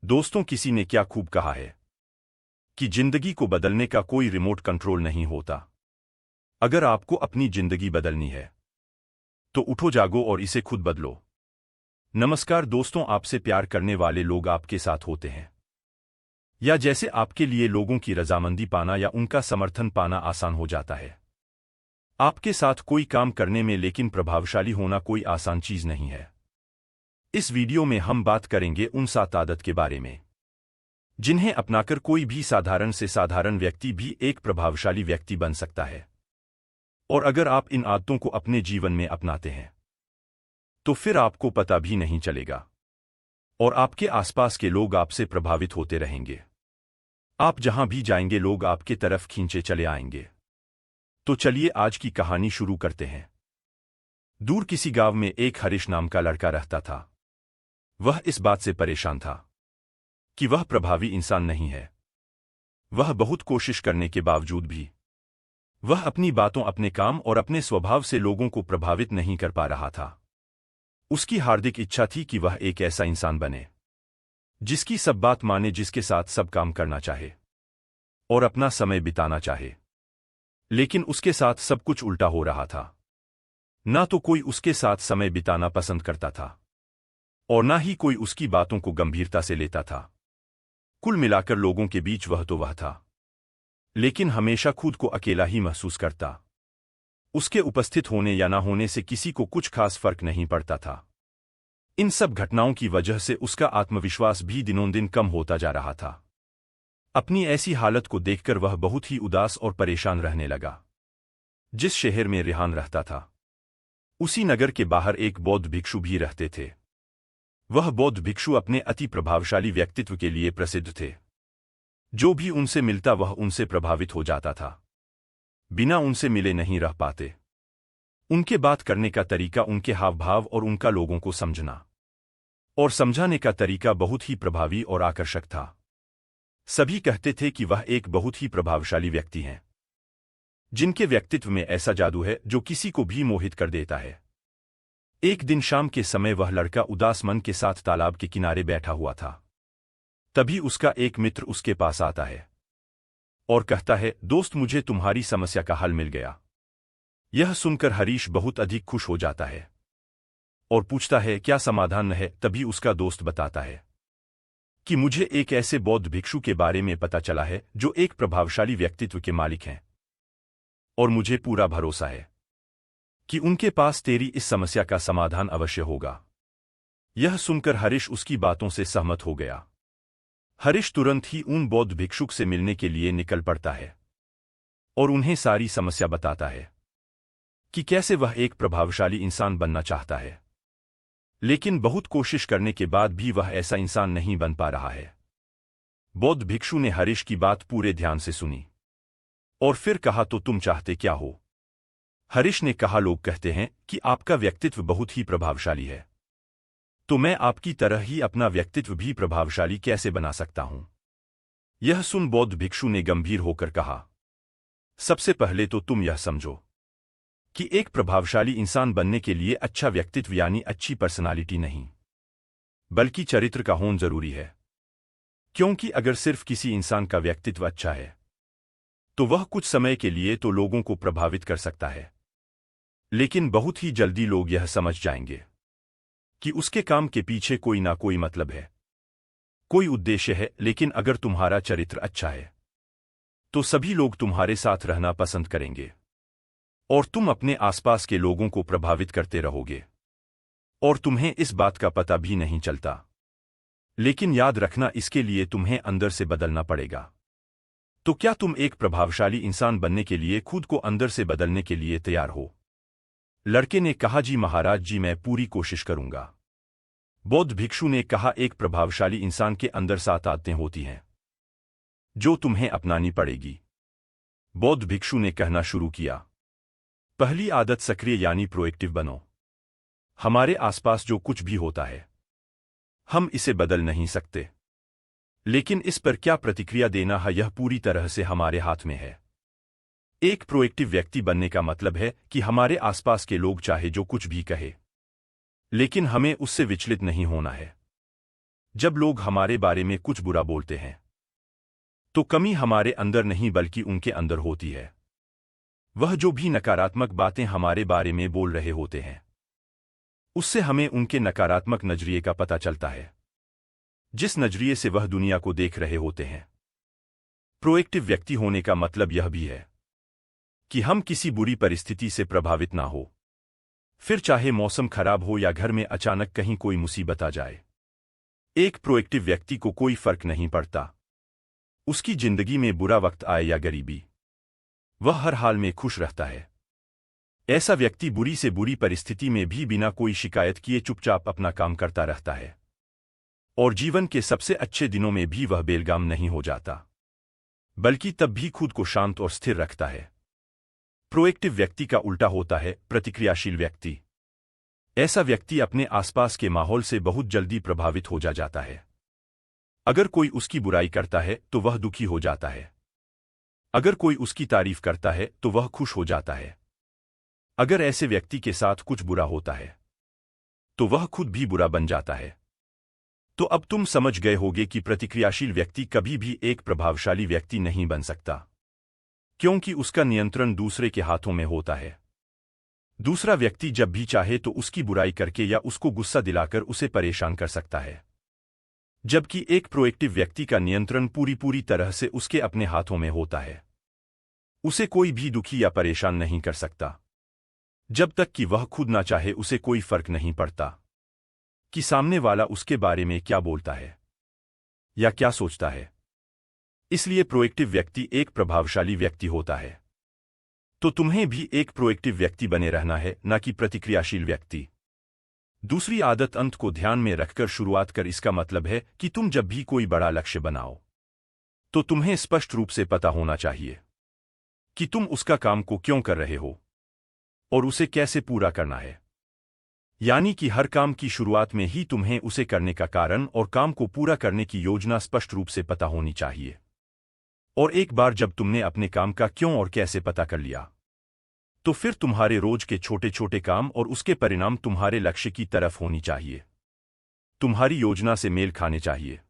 दोस्तों, किसी ने क्या खूब कहा है कि जिंदगी को बदलने का कोई रिमोट कंट्रोल नहीं होता। अगर आपको अपनी जिंदगी बदलनी है तो उठो, जागो और इसे खुद बदलो। नमस्कार दोस्तों, आपसे प्यार करने वाले लोग आपके साथ होते हैं, या जैसे आपके लिए लोगों की रजामंदी पाना या उनका समर्थन पाना आसान हो जाता है। आपके साथ कोई काम करने में लेकिन प्रभावशाली होना कोई आसान चीज नहीं है। इस वीडियो में हम बात करेंगे उन 7 आदत के बारे में जिन्हें अपनाकर कोई भी साधारण से साधारण व्यक्ति भी एक प्रभावशाली व्यक्ति बन सकता है। और अगर आप इन आदतों को अपने जीवन में अपनाते हैं तो फिर आपको पता भी नहीं चलेगा और आपके आसपास के लोग आपसे प्रभावित होते रहेंगे। आप जहां भी जाएंगे लोग आपके तरफ खींचे चले आएंगे। तो चलिए आज की कहानी शुरू करते हैं। दूर किसी गांव में एक हरीश नाम का लड़का रहता था। वह इस बात से परेशान था कि वह प्रभावी इंसान नहीं है। वह बहुत कोशिश करने के बावजूद भी वह अपनी बातों, अपने काम और अपने स्वभाव से लोगों को प्रभावित नहीं कर पा रहा था। उसकी हार्दिक इच्छा थी कि वह एक ऐसा इंसान बने जिसकी सब बात माने, जिसके साथ सब काम करना चाहे और अपना समय बिताना चाहे। लेकिन उसके साथ सब कुछ उल्टा हो रहा था। ना तो कोई उसके साथ समय बिताना पसंद करता था और ना ही कोई उसकी बातों को गंभीरता से लेता था। कुल मिलाकर लोगों के बीच वह तो वह था, लेकिन हमेशा खुद को अकेला ही महसूस करता। उसके उपस्थित होने या ना होने से किसी को कुछ खास फर्क नहीं पड़ता था। इन सब घटनाओं की वजह से उसका आत्मविश्वास भी दिनों दिन कम होता जा रहा था। अपनी ऐसी हालत को देखकर वह बहुत ही उदास और परेशान रहने लगा। जिस शहर में रेहान रहता था उसी नगर के बाहर एक बौद्ध भिक्षु भी रहते थे। वह बौद्ध भिक्षु अपने अति प्रभावशाली व्यक्तित्व के लिए प्रसिद्ध थे। जो भी उनसे मिलता वह उनसे प्रभावित हो जाता था, बिना उनसे मिले नहीं रह पाते। उनके बात करने का तरीका, उनके हाव भाव और उनका लोगों को समझना और समझाने का तरीका बहुत ही प्रभावी और आकर्षक था। सभी कहते थे कि वह एक बहुत ही प्रभावशाली व्यक्ति हैं, जिनके व्यक्तित्व में ऐसा जादू है जो किसी को भी मोहित कर देता है। एक दिन शाम के समय वह लड़का उदास मन के साथ तालाब के किनारे बैठा हुआ था। तभी उसका एक मित्र उसके पास आता है और कहता है, दोस्त, मुझे तुम्हारी समस्या का हल मिल गया। यह सुनकर हरीश बहुत अधिक खुश हो जाता है और पूछता है, क्या समाधान है? तभी उसका दोस्त बताता है कि मुझे एक ऐसे बौद्ध भिक्षु के बारे में पता चला है जो एक प्रभावशाली व्यक्तित्व के मालिक हैं और मुझे पूरा भरोसा है कि उनके पास तेरी इस समस्या का समाधान अवश्य होगा। यह सुनकर हरीश उसकी बातों से सहमत हो गया। हरीश तुरंत ही उन बौद्ध भिक्षुक से मिलने के लिए निकल पड़ता है और उन्हें सारी समस्या बताता है कि कैसे वह एक प्रभावशाली इंसान बनना चाहता है, लेकिन बहुत कोशिश करने के बाद भी वह ऐसा इंसान नहीं बन पा रहा है। बौद्ध भिक्षु ने हरीश की बात पूरे ध्यान से सुनी और फिर कहा, तो तुम चाहते क्या हो? हरीश ने कहा, लोग कहते हैं कि आपका व्यक्तित्व बहुत ही प्रभावशाली है, तो मैं आपकी तरह ही अपना व्यक्तित्व भी प्रभावशाली कैसे बना सकता हूं? यह सुन बौद्ध भिक्षु ने गंभीर होकर कहा, सबसे पहले तो तुम यह समझो कि एक प्रभावशाली इंसान बनने के लिए अच्छा व्यक्तित्व यानी अच्छी पर्सनालिटी नहीं, बल्कि चरित्र का होना जरूरी है। क्योंकि अगर सिर्फ किसी इंसान का व्यक्तित्व अच्छा है तो वह कुछ समय के लिए तो लोगों को प्रभावित कर सकता है, लेकिन बहुत ही जल्दी लोग यह समझ जाएंगे कि उसके काम के पीछे कोई ना कोई मतलब है, कोई उद्देश्य है। लेकिन अगर तुम्हारा चरित्र अच्छा है तो सभी लोग तुम्हारे साथ रहना पसंद करेंगे और तुम अपने आसपास के लोगों को प्रभावित करते रहोगे और तुम्हें इस बात का पता भी नहीं चलता। लेकिन याद रखना, इसके लिए तुम्हें अंदर से बदलना पड़ेगा। तो क्या तुम एक प्रभावशाली इंसान बनने के लिए खुद को अंदर से बदलने के लिए तैयार हो? लड़के ने कहा, जी महाराज जी, मैं पूरी कोशिश करूंगा। बौद्ध भिक्षु ने कहा, एक प्रभावशाली इंसान के अंदर 7 आदतें होती हैं जो तुम्हें अपनानी पड़ेगी। बौद्ध भिक्षु ने कहना शुरू किया, पहली आदत, सक्रिय यानी प्रोएक्टिव बनो। हमारे आसपास जो कुछ भी होता है हम इसे बदल नहीं सकते, लेकिन इस पर क्या प्रतिक्रिया देना है यह पूरी तरह से हमारे हाथ में है। एक प्रोएक्टिव व्यक्ति बनने का मतलब है कि हमारे आसपास के लोग चाहे जो कुछ भी कहे, लेकिन हमें उससे विचलित नहीं होना है। जब लोग हमारे बारे में कुछ बुरा बोलते हैं तो कमी हमारे अंदर नहीं बल्कि उनके अंदर होती है। वह जो भी नकारात्मक बातें हमारे बारे में बोल रहे होते हैं उससे हमें उनके नकारात्मक नजरिए का पता चलता है, जिस नजरिए से वह दुनिया को देख रहे होते हैं। प्रोएक्टिव व्यक्ति होने का मतलब यह भी है कि हम किसी बुरी परिस्थिति से प्रभावित ना हो, फिर चाहे मौसम खराब हो या घर में अचानक कहीं कोई मुसीबत आ जाए। एक प्रोएक्टिव व्यक्ति को कोई फर्क नहीं पड़ता उसकी जिंदगी में बुरा वक्त आए या गरीबी, वह हर हाल में खुश रहता है। ऐसा व्यक्ति बुरी से बुरी परिस्थिति में भी बिना कोई शिकायत किए चुपचाप अपना काम करता रहता है और जीवन के सबसे अच्छे दिनों में भी वह बेलगाम नहीं हो जाता, बल्कि तब भी खुद को शांत और स्थिर रखता है। प्रोएक्टिव व्यक्ति का उल्टा होता है प्रतिक्रियाशील व्यक्ति। ऐसा व्यक्ति अपने आसपास के माहौल से बहुत जल्दी प्रभावित हो जाता है। अगर कोई उसकी बुराई करता है तो वह दुखी हो जाता है, अगर कोई उसकी तारीफ करता है तो वह खुश हो जाता है। अगर ऐसे व्यक्ति के साथ कुछ बुरा होता है तो वह खुद भी बुरा बन जाता है। तो अब तुम समझ गए होगे कि प्रतिक्रियाशील व्यक्ति कभी भी एक प्रभावशाली व्यक्ति नहीं बन सकता, क्योंकि उसका नियंत्रण दूसरे के हाथों में होता है। दूसरा व्यक्ति जब भी चाहे तो उसकी बुराई करके या उसको गुस्सा दिलाकर उसे परेशान कर सकता है, जबकि एक प्रोएक्टिव व्यक्ति का नियंत्रण पूरी तरह से उसके अपने हाथों में होता है। उसे कोई भी दुखी या परेशान नहीं कर सकता। जब तक कि वह खुद ना चाहे उसे कोई फर्क नहीं पड़ता कि सामने वाला उसके बारे में क्या बोलता है या क्या सोचता है। इसलिए प्रोएक्टिव व्यक्ति एक प्रभावशाली व्यक्ति होता है। तो तुम्हें भी एक प्रोएक्टिव व्यक्ति बने रहना है, न कि प्रतिक्रियाशील व्यक्ति। दूसरी आदत अंत को ध्यान में रखकर शुरुआत कर। इसका मतलब है कि तुम जब भी कोई बड़ा लक्ष्य बनाओ तो तुम्हें स्पष्ट रूप से पता होना चाहिए कि तुम उसका काम को क्यों कर रहे हो और उसे कैसे पूरा करना है। यानी कि हर काम की शुरुआत में ही तुम्हें उसे करने का कारण और काम को पूरा करने की योजना स्पष्ट रूप से पता होनी चाहिए। और एक बार जब तुमने अपने काम का क्यों और कैसे पता कर लिया तो फिर तुम्हारे रोज के छोटे छोटे काम और उसके परिणाम तुम्हारे लक्ष्य की तरफ होनी चाहिए, तुम्हारी योजना से मेल खाने चाहिए।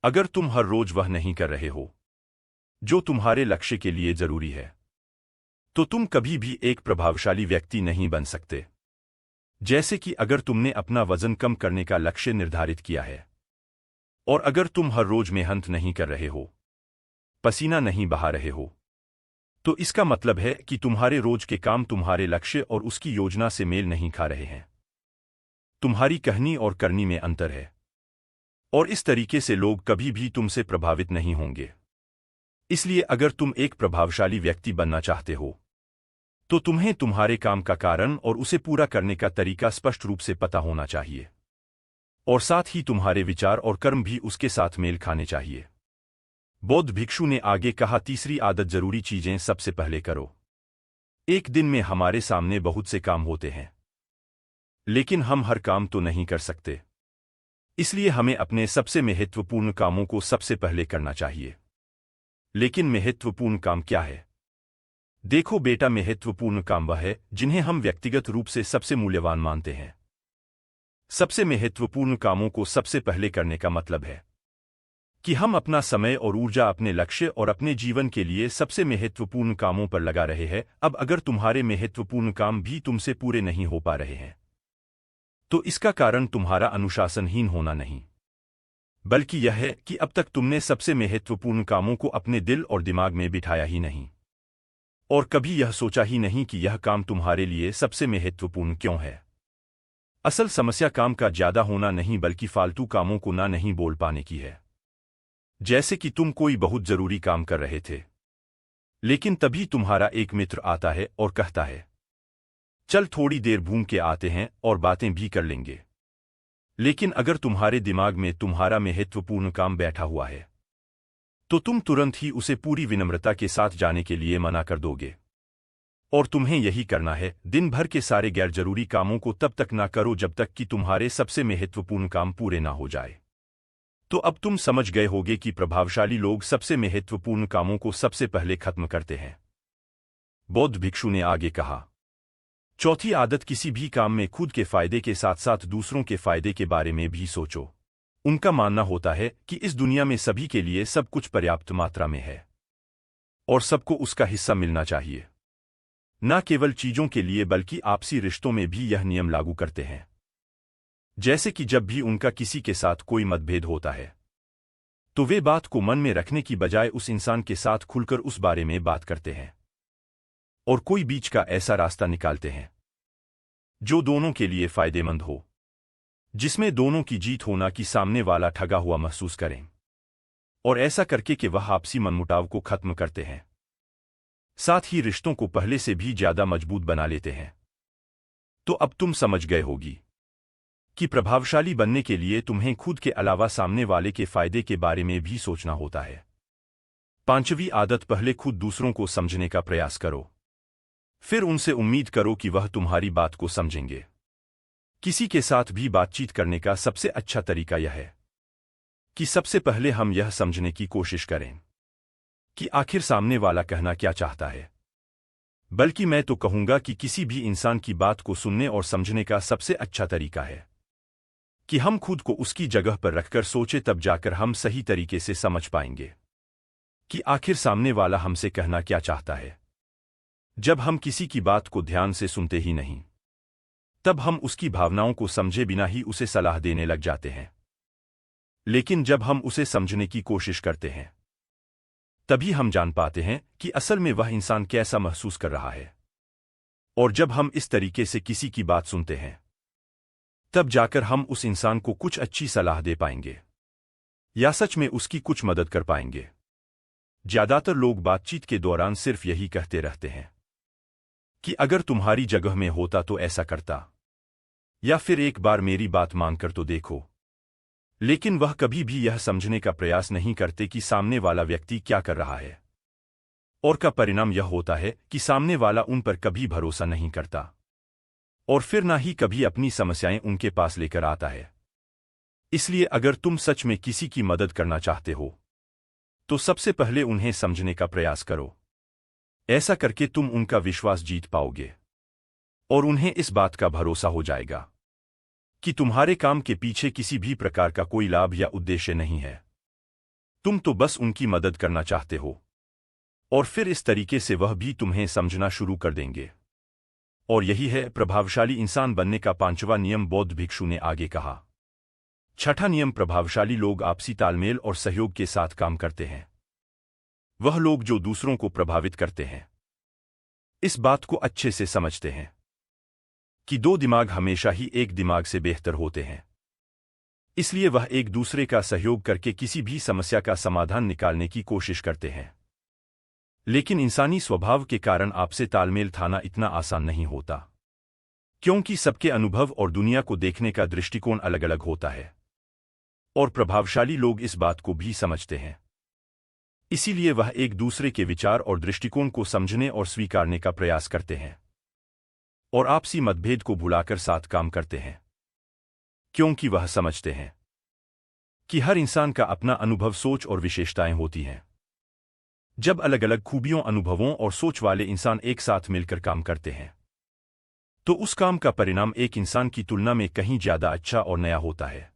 अगर तुम हर रोज वह नहीं कर रहे हो जो तुम्हारे लक्ष्य के लिए जरूरी है तो तुम कभी भी एक प्रभावशाली व्यक्ति नहीं बन सकते। जैसे कि अगर तुमने अपना वजन कम करने का लक्ष्य निर्धारित किया है और अगर तुम हर रोज मेहनत नहीं कर रहे हो, पसीना नहीं बहा रहे हो, तो इसका मतलब है कि तुम्हारे रोज के काम तुम्हारे लक्ष्य और उसकी योजना से मेल नहीं खा रहे हैं। तुम्हारी कहनी और करनी में अंतर है और इस तरीके से लोग कभी भी तुमसे प्रभावित नहीं होंगे। इसलिए अगर तुम एक प्रभावशाली व्यक्ति बनना चाहते हो तो तुम्हें तुम्हारे काम का कारण और उसे पूरा करने का तरीका स्पष्ट रूप से पता होना चाहिए और साथ ही तुम्हारे विचार और कर्म भी उसके साथ मेल खाने चाहिए। बौद्ध भिक्षु ने आगे कहा, तीसरी आदत जरूरी चीजें सबसे पहले करो। एक दिन में हमारे सामने बहुत से काम होते हैं, लेकिन हम हर काम तो नहीं कर सकते। इसलिए हमें अपने सबसे महत्वपूर्ण कामों को सबसे पहले करना चाहिए। लेकिन महत्वपूर्ण काम क्या है? देखो बेटा, महत्वपूर्ण काम वह है जिन्हें हम व्यक्तिगत रूप से सबसे मूल्यवान मानते हैं। सबसे महत्वपूर्ण कामों को सबसे पहले करने का मतलब है कि हम अपना समय और ऊर्जा अपने लक्ष्य और अपने जीवन के लिए सबसे महत्वपूर्ण कामों पर लगा रहे हैं। अब अगर तुम्हारे महत्वपूर्ण काम भी तुमसे पूरे नहीं हो पा रहे हैं तो इसका कारण तुम्हारा अनुशासनहीन होना नहीं, बल्कि यह है कि अब तक तुमने सबसे महत्वपूर्ण कामों को अपने दिल और दिमाग में बिठाया ही नहीं और कभी यह सोचा ही नहीं कि यह काम तुम्हारे लिए सबसे महत्वपूर्ण क्यों है। असल समस्या काम का ज्यादा होना नहीं बल्कि फालतू कामों को ना नहीं बोल पाने की है। जैसे कि तुम कोई बहुत जरूरी काम कर रहे थे, लेकिन तभी तुम्हारा एक मित्र आता है और कहता है, चल थोड़ी देर घूम के आते हैं और बातें भी कर लेंगे। लेकिन अगर तुम्हारे दिमाग में तुम्हारा महत्वपूर्ण काम बैठा हुआ है तो तुम तुरंत ही उसे पूरी विनम्रता के साथ जाने के लिए मना कर दोगे। और तुम्हें यही करना है। दिन भर के सारे गैर जरूरी कामों को तब तक ना करो जब तक कि तुम्हारे सबसे महत्वपूर्ण काम पूरे ना हो जाए। तो अब तुम समझ गए होगे कि प्रभावशाली लोग सबसे महत्वपूर्ण कामों को सबसे पहले खत्म करते हैं। बौद्ध भिक्षु ने आगे कहा, चौथी आदत, किसी भी काम में खुद के फायदे के साथ साथ दूसरों के फायदे के बारे में भी सोचो। उनका मानना होता है कि इस दुनिया में सभी के लिए सब कुछ पर्याप्त मात्रा में है और सबको उसका हिस्सा मिलना चाहिए। न केवल चीजों के लिए बल्कि आपसी रिश्तों में भी यह नियम लागू करते हैं। जैसे कि जब भी उनका किसी के साथ कोई मतभेद होता है तो वे बात को मन में रखने की बजाय उस इंसान के साथ खुलकर उस बारे में बात करते हैं और कोई बीच का ऐसा रास्ता निकालते हैं जो दोनों के लिए फायदेमंद हो, जिसमें दोनों की जीत होना कि सामने वाला ठगा हुआ महसूस करें, और ऐसा करके कि वह आपसी मनमुटाव को खत्म करते हैं, साथ ही रिश्तों को पहले से भी ज्यादा मजबूत बना लेते हैं। तो अब तुम समझ गए होगी कि प्रभावशाली बनने के लिए तुम्हें खुद के अलावा सामने वाले के फायदे के बारे में भी सोचना होता है। 5वीं आदत, पहले खुद दूसरों को समझने का प्रयास करो, फिर उनसे उम्मीद करो कि वह तुम्हारी बात को समझेंगे। किसी के साथ भी बातचीत करने का सबसे अच्छा तरीका यह है कि सबसे पहले हम यह समझने की कोशिश करें कि आखिर सामने वाला कहना क्या चाहता है। बल्कि मैं तो कहूंगा कि किसी भी इंसान की बात को सुनने और समझने का सबसे अच्छा तरीका है कि हम खुद को उसकी जगह पर रखकर सोचें, तब जाकर हम सही तरीके से समझ पाएंगे कि आखिर सामने वाला हमसे कहना क्या चाहता है। जब हम किसी की बात को ध्यान से सुनते ही नहीं, तब हम उसकी भावनाओं को समझे बिना ही उसे सलाह देने लग जाते हैं। लेकिन जब हम उसे समझने की कोशिश करते हैं, तभी हम जान पाते हैं कि असल में वह इंसान कैसा महसूस कर रहा है। और जब हम इस तरीके से किसी की बात सुनते हैं, तब जाकर हम उस इंसान को कुछ अच्छी सलाह दे पाएंगे या सच में उसकी कुछ मदद कर पाएंगे। ज्यादातर लोग बातचीत के दौरान सिर्फ यही कहते रहते हैं कि अगर तुम्हारी जगह में होता तो ऐसा करता, या फिर एक बार मेरी बात मानकर तो देखो। लेकिन वह कभी भी यह समझने का प्रयास नहीं करते कि सामने वाला व्यक्ति क्या कर रहा है, और का परिणाम यह होता है कि सामने वाला उन पर कभी भरोसा नहीं करता और फिर ना ही कभी अपनी समस्याएं उनके पास लेकर आता है। इसलिए अगर तुम सच में किसी की मदद करना चाहते हो तो सबसे पहले उन्हें समझने का प्रयास करो। ऐसा करके तुम उनका विश्वास जीत पाओगे और उन्हें इस बात का भरोसा हो जाएगा कि तुम्हारे काम के पीछे किसी भी प्रकार का कोई लाभ या उद्देश्य नहीं है। तुम तो बस उनकी मदद करना चाहते हो, और फिर इस तरीके से वह भी तुम्हें समझना शुरू कर देंगे। और यही है प्रभावशाली इंसान बनने का 5वां नियम, बौद्ध भिक्षु ने आगे कहा। 6ठा नियम, प्रभावशाली लोग आपसी तालमेल और सहयोग के साथ काम करते हैं। वह लोग जो दूसरों को प्रभावित करते हैं इस बात को अच्छे से समझते हैं कि 2 दिमाग हमेशा ही एक दिमाग से बेहतर होते हैं। इसलिए वह एक दूसरे का सहयोग करके किसी भी समस्या का समाधान निकालने की कोशिश करते हैं। लेकिन इंसानी स्वभाव के कारण आपसे तालमेल थाना इतना आसान नहीं होता, क्योंकि सबके अनुभव और दुनिया को देखने का दृष्टिकोण अलग अलग होता है, और प्रभावशाली लोग इस बात को भी समझते हैं। इसीलिए वह एक दूसरे के विचार और दृष्टिकोण को समझने और स्वीकारने का प्रयास करते हैं और आपसी मतभेद को भुलाकर साथ काम करते हैं, क्योंकि वह समझते हैं कि हर इंसान का अपना अनुभव, सोच और विशेषताएं होती हैं। जब अलग अलग खूबियों, अनुभवों और सोच वाले इंसान एक साथ मिलकर काम करते हैं तो उस काम का परिणाम एक इंसान की तुलना में कहीं ज्यादा अच्छा और नया होता है।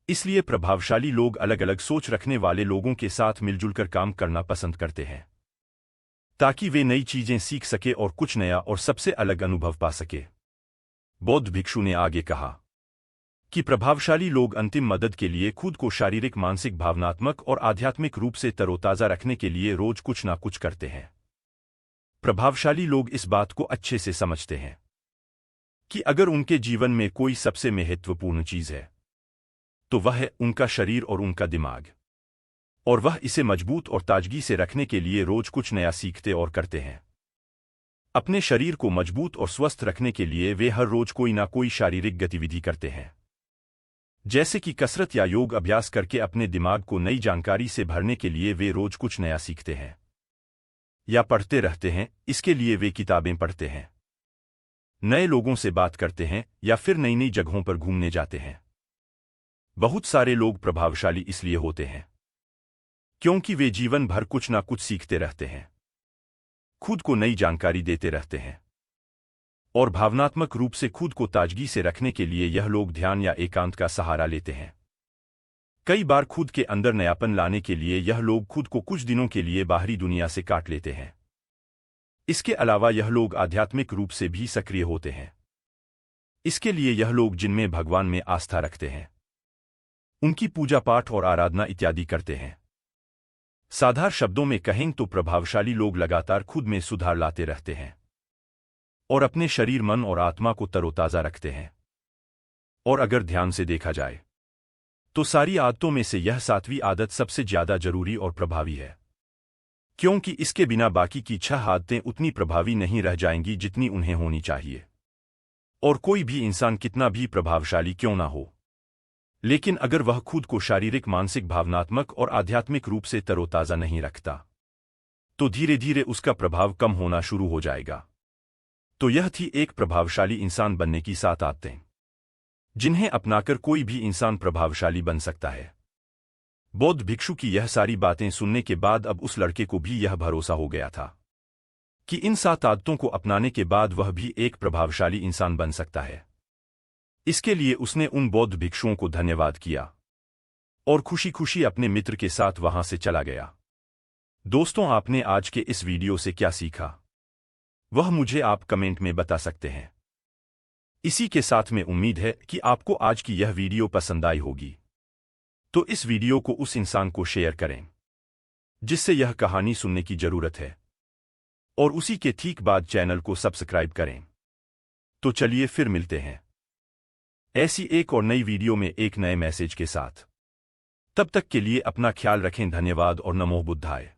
इसलिए प्रभावशाली लोग अलग अलग सोच रखने वाले लोगों के साथ मिलजुल कर काम करना पसंद करते हैं, ताकि वे नई चीजें सीख सके और कुछ नया और सबसे अलग अनुभव पा सके। बौद्ध भिक्षु ने आगे कहा कि प्रभावशाली लोग अंतिम मदद के लिए खुद को शारीरिक, मानसिक, भावनात्मक और आध्यात्मिक रूप से तरोताजा रखने के लिए रोज कुछ ना कुछ करते हैं। प्रभावशाली लोग इस बात को अच्छे से समझते हैं कि अगर उनके जीवन में कोई सबसे महत्वपूर्ण चीज है तो वह है उनका शरीर और उनका दिमाग, और वह इसे मजबूत और ताजगी से रखने के लिए रोज कुछ नया सीखते और करते हैं। अपने शरीर को मजबूत और स्वस्थ रखने के लिए वे हर रोज कोई ना कोई शारीरिक गतिविधि करते हैं, जैसे कि कसरत या योग अभ्यास करके अपने दिमाग को नई जानकारी से भरने के लिए वे रोज कुछ नया सीखते हैं या पढ़ते रहते हैं। इसके लिए वे किताबें पढ़ते हैं, नए लोगों से बात करते हैं या फिर नई नई जगहों पर घूमने जाते हैं। बहुत सारे लोग प्रभावशाली इसलिए होते हैं क्योंकि वे जीवन भर कुछ ना कुछ सीखते रहते हैं, खुद को नई जानकारी देते रहते हैं, और भावनात्मक रूप से खुद को ताजगी से रखने के लिए यह लोग ध्यान या एकांत का सहारा लेते हैं। कई बार खुद के अंदर नयापन लाने के लिए यह लोग खुद को कुछ दिनों के लिए बाहरी दुनिया से काट लेते हैं। इसके अलावा यह लोग आध्यात्मिक रूप से भी सक्रिय होते हैं। इसके लिए यह लोग जिनमें भगवान में आस्था रखते हैं, उनकी पूजा पाठ और आराधना इत्यादि करते हैं। साधारण शब्दों में कहें तो प्रभावशाली लोग लगातार खुद में सुधार लाते रहते हैं और अपने शरीर, मन और आत्मा को तरोताजा रखते हैं। और अगर ध्यान से देखा जाए तो सारी आदतों में से यह 7वीं आदत सबसे ज्यादा जरूरी और प्रभावी है, क्योंकि इसके बिना बाकी की 6 आदतें उतनी प्रभावी नहीं रह जाएंगी जितनी उन्हें होनी चाहिए। और कोई भी इंसान कितना भी प्रभावशाली क्यों ना हो, लेकिन अगर वह खुद को शारीरिक, मानसिक, भावनात्मक और आध्यात्मिक रूप से तरोताजा नहीं रखता तो धीरे धीरे उसका प्रभाव कम होना शुरू हो जाएगा। तो यह थी एक प्रभावशाली इंसान बनने की 7 आदतें, जिन्हें अपनाकर कोई भी इंसान प्रभावशाली बन सकता है। बौद्ध भिक्षु की यह सारी बातें सुनने के बाद अब उस लड़के को भी यह भरोसा हो गया था कि इन 7 आदतों को अपनाने के बाद वह भी एक प्रभावशाली इंसान बन सकता है। इसके लिए उसने उन बौद्ध भिक्षुओं को धन्यवाद किया और खुशी खुशी अपने मित्र के साथ वहां से चला गया। दोस्तों, आपने आज के इस वीडियो से क्या सीखा वह मुझे आप कमेंट में बता सकते हैं। इसी के साथ में उम्मीद है कि आपको आज की यह वीडियो पसंद आई होगी, तो इस वीडियो को उस इंसान को शेयर करें जिससे यह कहानी सुनने की जरूरत है, और उसी के ठीक बाद चैनल को सब्सक्राइब करें। तो चलिए फिर मिलते हैं ऐसी एक और नई वीडियो में एक नए मैसेज के साथ। तब तक के लिए अपना ख्याल रखें। धन्यवाद और नमो बुद्धाय।